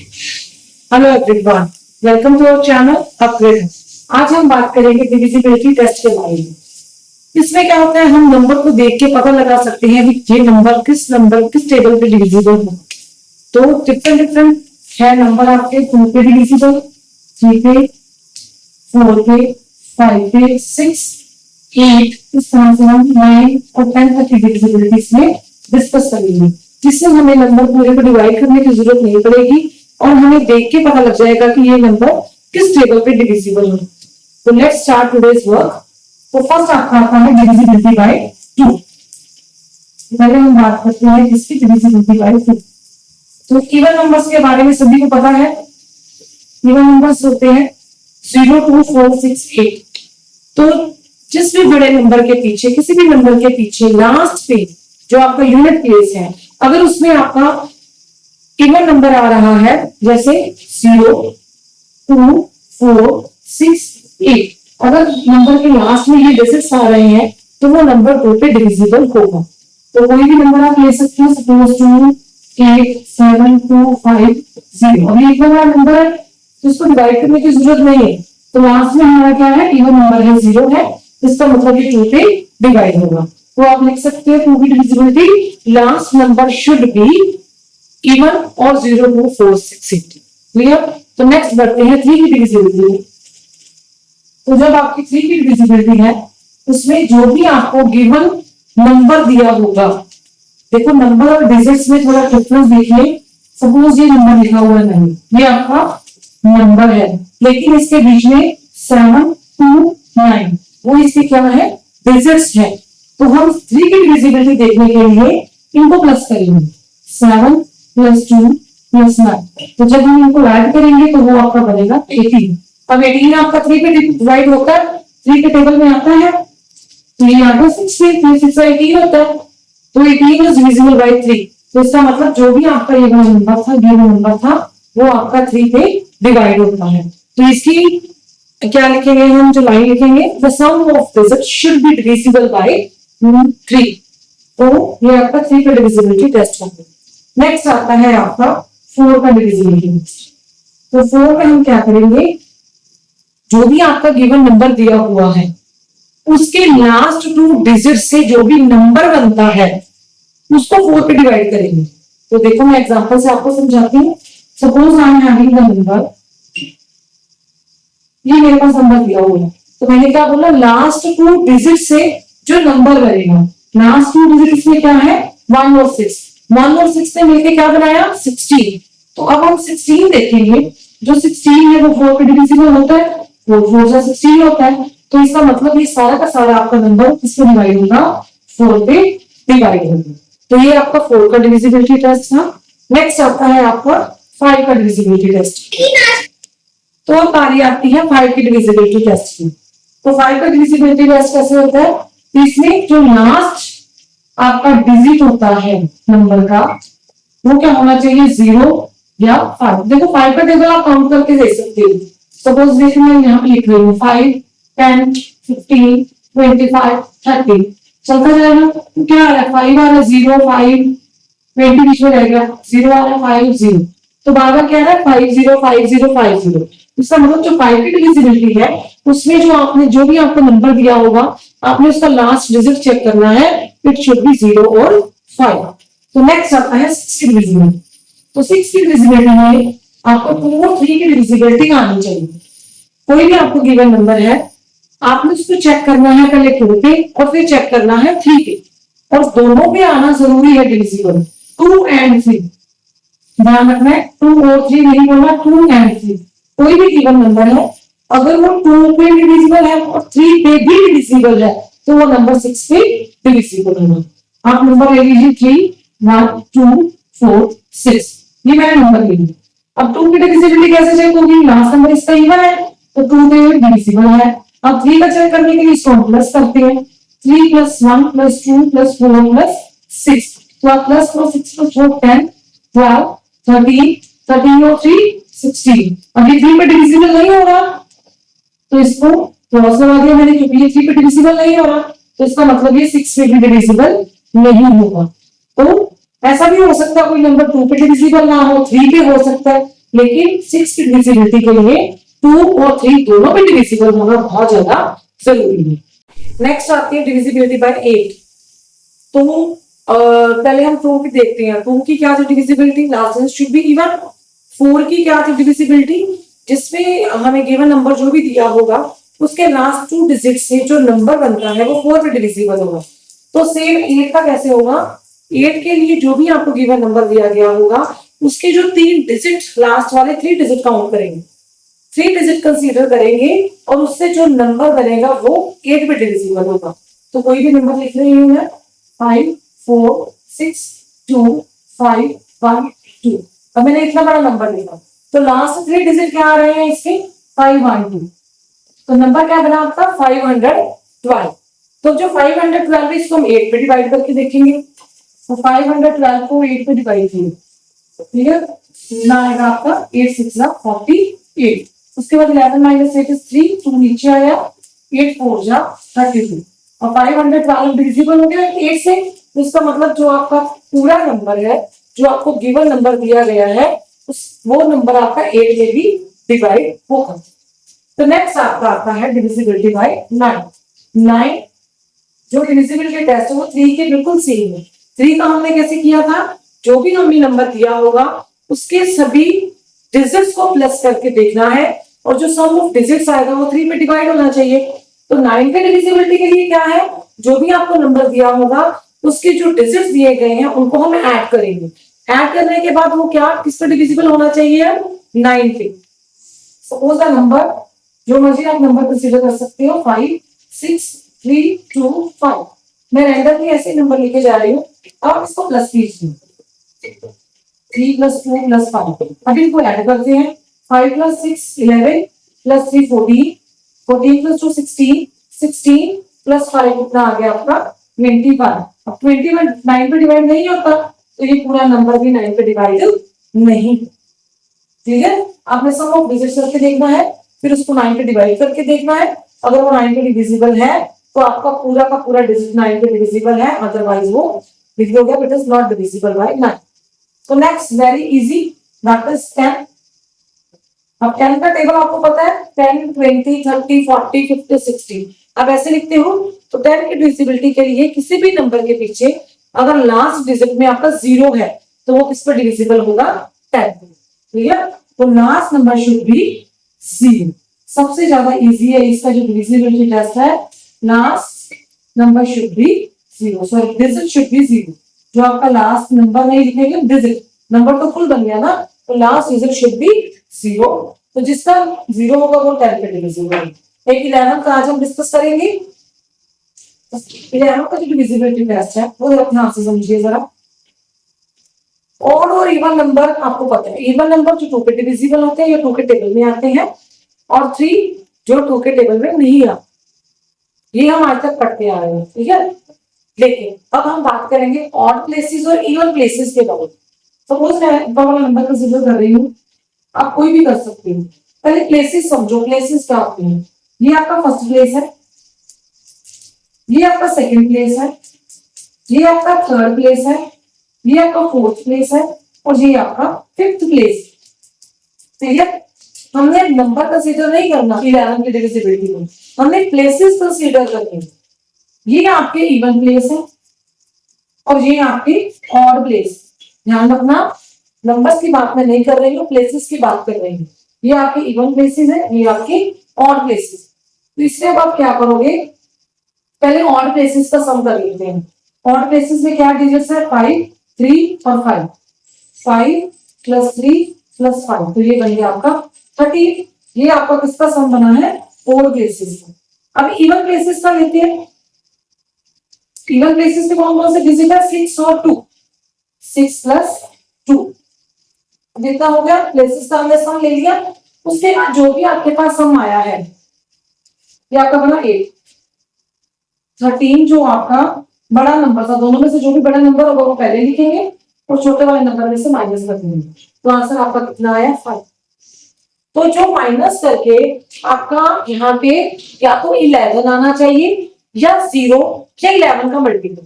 Hello everyone, welcome to our channel Upgrade. आज हम बात करेंगे डिविजिबिलिटी टेस्ट के बारे में। इसमें क्या होता है, हम नंबर को देख के पता लगा सकते हैं कि ये नंबर किस टेबल पे डिविजिबल है। तो डिफरेंट है नंबर आपके 2 पे डिविजिबल, 3 पे, 4 पे, 5 पे, 6, 8, इस तरह से हम 9 और 10 तक की डिविजिबिलिटी में डिस्कस करेंगे, जिससे हमें नंबर पूरे को डिवाइड करने की जरूरत नहीं पड़ेगी और हमें देख के पता लग जाएगा कि ये नंबर किस टेबल पे डिविजिबल है। तो लेट्स स्टार्ट टुडेस वर्क। तो फर्स्ट आपका आता है डिविजिबिलिटी बाय 2। पहले हम बात करते हैं इसकी डिविजिबिलिटी बाय 2। तो इवन नंबर्स के बारे में सभी को पता है। इवन नंबर्स होते हैं 0, 2, 4, 6, 8। तो जिस भी बड़े नंबर के पीछे, किसी भी नंबर के पीछे लास्ट पे जो आपका यूनिट प्लेस है, अगर उसमें आपका इवन नंबर आ रहा है, जैसे 0, 2, 4, 6, 8, अगर नंबर के लास्ट में ये डिजिट्स आ रहे हैं तो वो नंबर 2 पे डिविजिबल होगा। तो कोई भी नंबर आप ले सकते हो, सपोज 2, 8, 7, 2, 5, 0। अभी इवन वाला नंबर है तो इसको डिवाइड करने की जरूरत नहीं है। तो लास्ट में हमारा क्या है, इवन नंबर है, 0 है, इसका मतलब ये 2 पे डिवाइड होगा। तो आप लिख सकते हैं 2 की divisibility last number should be even और 0, 2, 4, 6, 8। क्लियर? तो नेक्स्ट बढ़ते हैं 3 की डिविजिबिलिटी। तो जब आपकी 3 की डिविजिबिलिटी है, उसमें जो भी आपको गिवन नंबर दिया होगा, देखो नंबर और डिजिट्स में थोड़ा डिफरेंस देखिए। सपोज ये नंबर लिखा हुआ नहीं, ये आपका नंबर है, लेकिन इसके बीच में 7, 2, 9 वो इसके क्या है, डिजिट्स है। तो हम 3 की डिविजिबिलिटी देखने के लिए इनको प्लस करेंगे, 7 + 2 + 9। तो जब हम इनको ऐड करेंगे तो वो आपका बनेगा 18। अब 18 आपका 3 पे डिवाइड होकर 3 के टेबल में आता है, तो ये आगे 6 से 18 होता है। तो 18 इज डिविजिबल बाय 3। तो इसका मतलब जो भी आपका ये नंबर था, गिवन नंबर था, वो आपका 3 पे डिवाइड होता है। तो इसकी क्या लिखेंगे हम, जो लाइन लिखेंगे, the sum of digits should be divisible by 3। तो ये आपका 3 का डिविजिबिलिटी टेस्ट होगा। नेक्स्ट आता है आपका 4 का डिविजिबिलिटी टेस्ट। तो 4 में हम क्या करेंगे, जो भी आपका गिवन नंबर दिया हुआ है उसके लास्ट 2 डिजिट से जो भी नंबर बनता है उसको 4 पे डिवाइड करेंगे। तो देखो मैं एग्जांपल से आपको समझाती हूँ। Suppose I am having the number, ये मेरे पास नंबर दिया हुआ है, तो मैंने क्या बोला, लास्ट 2 डिजिट से जो नंबर बनेगा, लास्ट 2 डिजिट में क्या है, 1 और 6। 1 और 6 ने मिलकर क्या बनाया, 16। तो अब हम 16 देखेंगे, जो 16 है वो 4 पे डिविजिबल होता है, 4 4 से 16 होता है। तो इसका मतलब ये सारा का सारा आपका नंबर किससे डिवाइड होगा, 4 पे डिवाइड होगा। तो ये आपका 4 का डिविजिबिलिटी टेस्ट था। नेक्स्ट आता है आपका 5 का डिविजिबिलिटी टेस्ट। तो अब बारी आती है 5 की डिविजिबिलिटी टेस्ट की। तो 5 का डिविजिबिलिटी टेस्ट कैसे होता है, इसमें जो लास्ट आपका डिजिट होता है नंबर का, वो क्या होना चाहिए, 0 या 5। देखो 5 का टेबल आप काउंट करके देख सकते हो। सपोज देखिए मैं यहाँ पे लिख रही हूँ 5, 10, 15, 25, 30, चलता जाएगा। तो क्या आ रहा है, 5 आ रहा है, 0, 5, 20 बीच में रह गया, 0 आ रहा है, 5, 0। तो बार बार क्या आ रहा है, 5 0 5 0 5 0। इसका मतलब जो 5 की डिविजिबिलिटी है उसमें जो भी आपको नंबर दिया होगा, आपने उसका लास्ट डिजिट चेक करना है, इट शुड बी 0 और 5। तो नेक्स्ट आता है 6 की डिविजिबिलिटी। तो 6 की डिविजिबिलिटी में आपको 2 और 3 की डिविजिबिलिटी आनी चाहिए। कोई भी आपको गिवन नंबर है, आपने उसको चेक करना है पहले 2 पे और फिर चेक करना है 3 पे, और दोनों पे आना जरूरी है डिविजिबल, 2 एंड 3। ध्यान रखना है, 2 और 3 नहीं बोलना, 2 एंड 3। कोई भी गिवन नंबर है, अगर वो 2 पे डिविजिबल है और 3 पे भी डिविजिबल है तो वो नंबर 6 पे डिविजिबल होगा। आप नंबर ले लीजिए 3, 1, 2, 4, 6, ये मैंने नंबर ले लिया। अब 2 की डिविजिबिलिटी कैसे चेक होगी, लास्ट नंबर इसका इवन है तो 2 पे डिविजिबल है। अब 3 का चेक करने के लिए इसको प्लस करते हैं, 3 + 1 + 2 + 4 + 6। तो आप प्लस करो, 6 + 4 10, 12, 13, 13 और 3 16। अभी 3 पे डिविजिबल नहीं हो रहा तो इसको क्रॉस लगा दिया मैंने, क्योंकि ये 3 पे डिविजिबल नहीं हो रहा, तो इसका मतलब ये 6 पे भी डिविजिबल नहीं होगा। तो ऐसा भी हो सकता है कोई नंबर 2 पे डिविजिबल ना हो, 3 पे हो सकता है, लेकिन 6 की डिविजिबिलिटी के लिए 2 और 3 दोनों में डिविजिबल होना बहुत ज्यादा जरूरी है। नेक्स्ट आती है डिविजिबिलिटी बाय 8। तो पहले हम 2 की देखते हैं। 2 की क्या थी divisibility, last digit should be even. 4 की क्या थी डिविजिबिलिटी, जिसमें हमें गिवन नंबर जो भी दिया होगा उसके लास्ट 2 डिजिट से जो नंबर बनता है वो 4 पे डिविजिबल होगा। तो सेम 8 का कैसे होगा, 8 के लिए जो भी आपको गिवन नंबर दिया गया होगा उसके जो 3 डिजिट लास्ट वाले 3 डिजिट काउंट करेंगे, 3 डिजिट कंसीडर करेंगे और उससे जो नंबर बनेगा वो 8 पे डिविजिबल होगा। तो कोई भी नंबर लिख रही हूँ मैं, 5 4 6 2 5 1 2। अब मैंने इतना बड़ा नंबर लिखा तो लास्ट 3 डिजिट क्या आ रहे हैं इसके, 5 1 2। तो नंबर क्या बना आपका 512। तो जो 512 है इसको हम 8 पे डिवाइड करके देखेंगे। तो 512 को 8 पे डिवाइड करेंगे, ठीक है, ना आएगा आपका 8 6 48। उसके बाद 11 माइनस 8 इज 3, 2 नीचे आया, 8 4 जा 32 और 512 डिविजिबल हो गया 8 से। तो इसका मतलब जो आपका पूरा नंबर है, जो आपको गिवन नंबर दिया गया है, उस वो नंबर आपका 8 में भी डिवाइड होगा। तो नेक्स्ट आपका आता है डिविजिबिलिटी बाय 9। 9 जो डिविजिबिलिटी टेस्ट है वो 3 के बिल्कुल सेम है। 3 का हमने कैसे किया था, जो भी हमें नंबर दिया होगा उसके सभी डिजिट्स को प्लस करके देखना है और जो सम ऑफ डिजिट्स आएगा वो 3 पे डिवाइड होना चाहिए। तो 9 के डिविजिबिलिटी के लिए क्या है, जो भी आपको नंबर दिया होगा उसके जो डिजिट्स दिए गए हैं उनको हम ऐड करेंगे। ऐड करने के बाद वो क्या किस पे डिविजिबल होना चाहिए, 9 पे। सपोज द नंबर, जो मर्जी आप नंबर कंसीडर कर सकते हो, 5 6 3 2 5। मैं रैंडमली ऐसे नंबर लेके जा रही हूँ, अब इसको प्लस कीजिए, 3 + 2 + 5। अब इनको ऐड करते हैं, 5 + 6 11 + 3 14, 14 + 2 16, 16 + 5 कितना आ गया आपका 21। अब 21 9 पे डिवाइड नहीं होता तो ये पूरा नंबर भी 9 पे डिवाइड नहीं, ठीक है। आपने सम ऑफ डिजिट्स करके देखना है, फिर उसको 9 पे डिवाइड करके देखना है। अगर वो 9 पे डिविजिबल है तो आपका पूरा का पूरा डिजिट 9 पे डिविजिबल है, अदरवाइज वो लिख दोगे it is not divisible by 9। तो next very easy, that is 10। अब 10 का टेबल आपको पता है, 10 20 30 40 50 60। अब ऐसे लिखते हो तो 10 की डिविजिबिलिटी के लिए किसी भी नंबर के पीछे अगर लास्ट डिजिट में आपका 0 है तो वो किस पर डिविजिबल होगा, 10। ठीक है, तो लास्ट नंबर शुड बी 0। सबसे ज्यादा इजी है इसका जो डिविजिबिलिटी टेस्ट है, last number should be 0, sorry digit should be 0। जो आपका लास्ट नंबर नहीं लिखेंगे, डिजिट नंबर तो फुल बन गया ना, तो लास्ट डिजिट शुड बी 0। तो जिसका 0 होगा वो 10 पे डिविजिबल है। एक 11 का आज हम डिस्कस करेंगे। 11 का जो डिविजिबिलिटी टेस्ट है वो ध्यान से समझिए जरा। ऑड और इवन नंबर आपको पता है, इवन नंबर जो 2 के डिविजिबल होते हैं या 2 के टेबल में आते हैं, और 3 जो 2 के टेबल में नहीं आते। ये हम आज तक पढ़ते आ रहे हैं, ठीक है। लेकिन अब हम बात करेंगे ऑड प्लेसेस और इवन प्लेसेस के बारे में। सपोज मैं इतना बड़ा नंबर कंसीडर कर रही हूँ, आप कोई भी कर सकते हो। पहले प्लेसेस समझो, प्लेसेस क्या होते हैं। ये आपका फर्स्ट प्लेस है, ये आपका सेकंड प्लेस है, ये आपका थर्ड प्लेस है, ये आपका फोर्थ प्लेस है और ये आपका फिफ्थ प्लेस। ठीक है, हमने नंबर कंसीडर नहीं करना 11 की डिविजिबिलिटी में, हमने प्लेसेस कंसीडर करनी। ये आपके इवन प्लेस है और ये आपके ऑड प्लेस। ध्यान रखना, नंबर्स की बात मैं नहीं कर रही हूँ, प्लेसेस की बात कर रही हूँ। ये आपके इवन प्लेसेस है, ये आपके ऑड प्लेसेस। तो इससे अब आप क्या करोगे, पहले ऑड प्लेसेस का सम कर लेते हैं। ऑड प्लेसेस में क्या डिजिट्स है, 5 3 और 5। 5 + 3 + 5, तो ये बन गया आपका 30। ये आपका किसका सम बना है, ऑड प्लेसेस का। अब इवन प्लेसेस का लेते हैं। इवन प्लेसेस में कौन कौन से डिजिट है, 6 और 2। 6 + 2 जितना हो गया, प्लेसेस का हमने सम ले लिया। उसके बाद जो भी आपके पास सम आया है, ये आपका बना 8। 13 जो आपका बड़ा नंबर था, दोनों में से जो भी बड़ा नंबर होगा वो पहले लिखेंगे और छोटे वाले नंबर में से माइनस कर देंगे। तो आंसर आपका कितना आया, 5। तो जो माइनस करके आपका यहाँ पे या तो 11 आना चाहिए या 0 या 11 का मल्टीपल।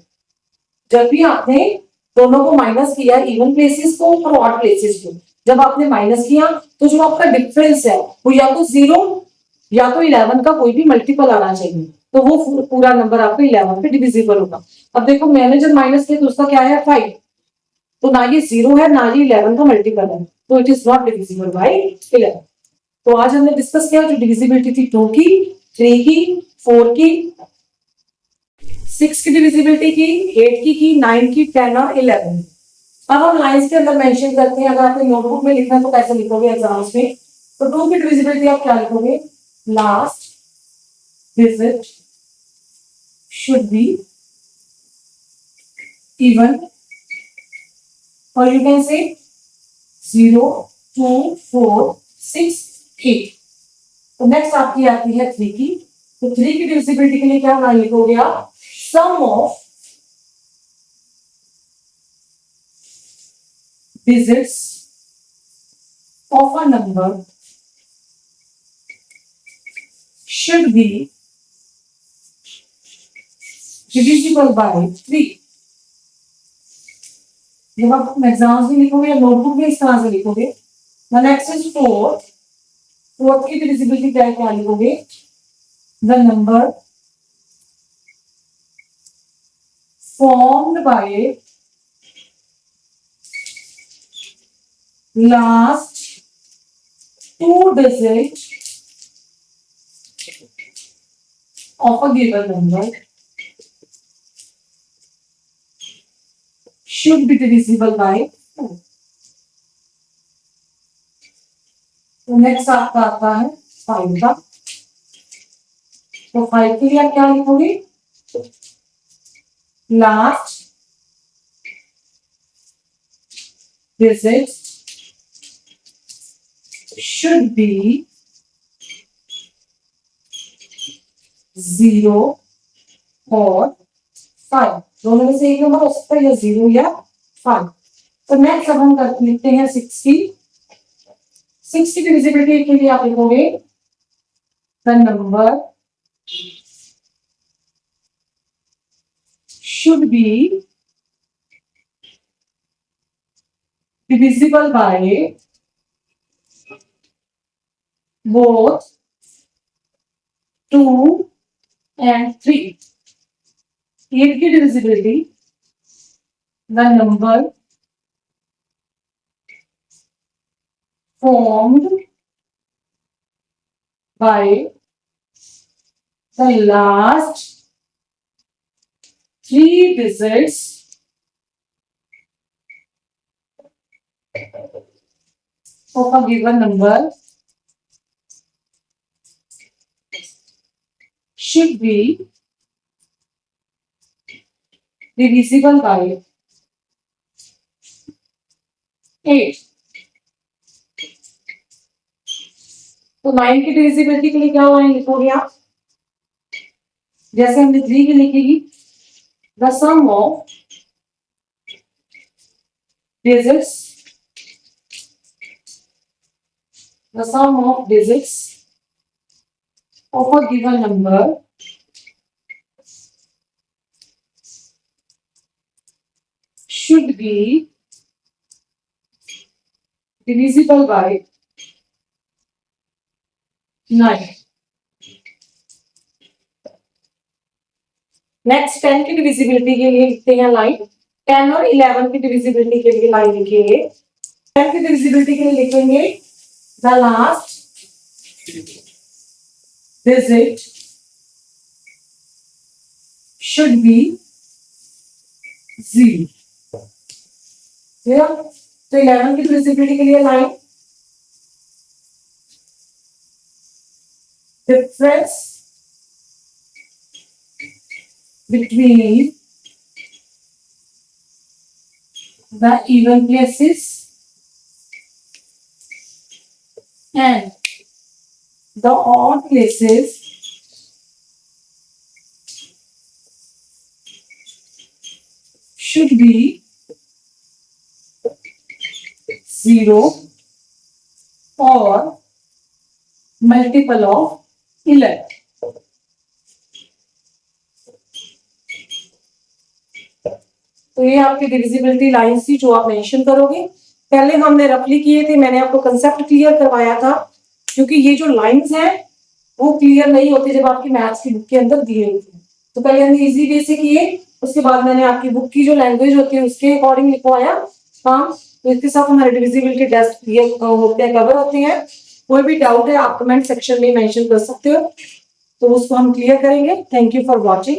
जब भी आपने दोनों को माइनस किया, इवन प्लेसेस को और ऑड प्लेसेस को, जब आपने माइनस किया तो जो आपका डिफरेंस है वो या तो 0 या तो 11 का कोई भी मल्टीपल आना चाहिए, तो वो पूरा नंबर आपका 11 पे डिविजिबल होगा। अब देखो मैंने जब माइनस किया तो उसका क्या है 5, तो ना ये 0 है ना ये 11 का मल्टीपल है, तो it is not divisible by 11। तो आज हमने डिस्कस किया जो डिविजिबिलिटी थी 2 की, 3 की, 4 की, 6 की डिविजिबिलिटी की, 8 की, 9 की, 10 और 11। अब हम लाइंस के अंदर मेंशन करते हैं, अगर आपने नोटबुक में लिखना है तो कैसे लिखोगे एग्जाम्स में, तो 2 की डिविजिबिलिटी आप क्या लिखोगे, last digit should be even, or you can say 0, 2, 4, 6, 8। तो नेक्स्ट आपकी आती है 3 की, तो 3 की डिविजिबिलिटी के लिए क्या मान लिखोगे आप, सम of digits of a number should be divisible by 3। जब आप एग्जाम्स में लिखोगे या नोटबुक में इस तरह से लिखोगे, नेक्स्ट इज 4, 4 की डिविजिबिलिटी क्या लिखोगे, the number formed by last 2 digits of a given number should be divisible by 2। तो नेक्स्ट आपका आता है 5 का, तो 5 के लिए आप क्या लिखोगे, लास्ट digit should be 0 और 5, दोनों में से एक नंबर हो सकता है या 0 या 5। तो नेक्स्ट अब हम कर लिखते हैं 60। 60 की डिविजिबिलिटी के लिए आप लिखोगे the number should be divisible by both 2 and 3। 8 की divisibility, the number formed by the last 3 digits of a given number should be divisible by 8। तो 9 की डिविजिबिलिटी के लिए क्या होगा लिखोगे आप, जैसे हमने 3 की लिखेगी, the sum of digits, the sum of digits of a given number should be divisible by 9। Next 10 की डिविजिबिलिटी के लिए लिखते हैं लाइन, 10 और 11 की डिविजिबिलिटी के लिए लाइन लिखेंगे। 10 की डिविजिबिलिटी के लिए लिखेंगे the last digit should be 0। तो 11 की डिविजिबिलिटी के लिए line, difference between the even places and the odd places should be 0 or multiple of 11। तो ये आपकी डिविजिबिलिटी लाइन थी जो आप मेंशन करोगे। पहले हमने रफली किए थे, मैंने आपको कंसेप्ट क्लियर करवाया था, क्योंकि ये जो लाइंस हैं वो क्लियर नहीं होती जब आपकी मैथ्स की बुक के अंदर दिए हुए थे। तो पहले हमने इजी वे से किए, उसके बाद मैंने आपकी बुक की जो लैंग्वेज होती है उसके अकॉर्डिंग लिखवाया काम। तो इसके साथ हमारे डिविजिबिलिटी टेस्ट क्लियर होते हैं, कवर होते हैं। कोई भी डाउट है आप कमेंट सेक्शन में मेंशन कर सकते हो, तो उसको हम क्लियर करेंगे। Thank you for watching.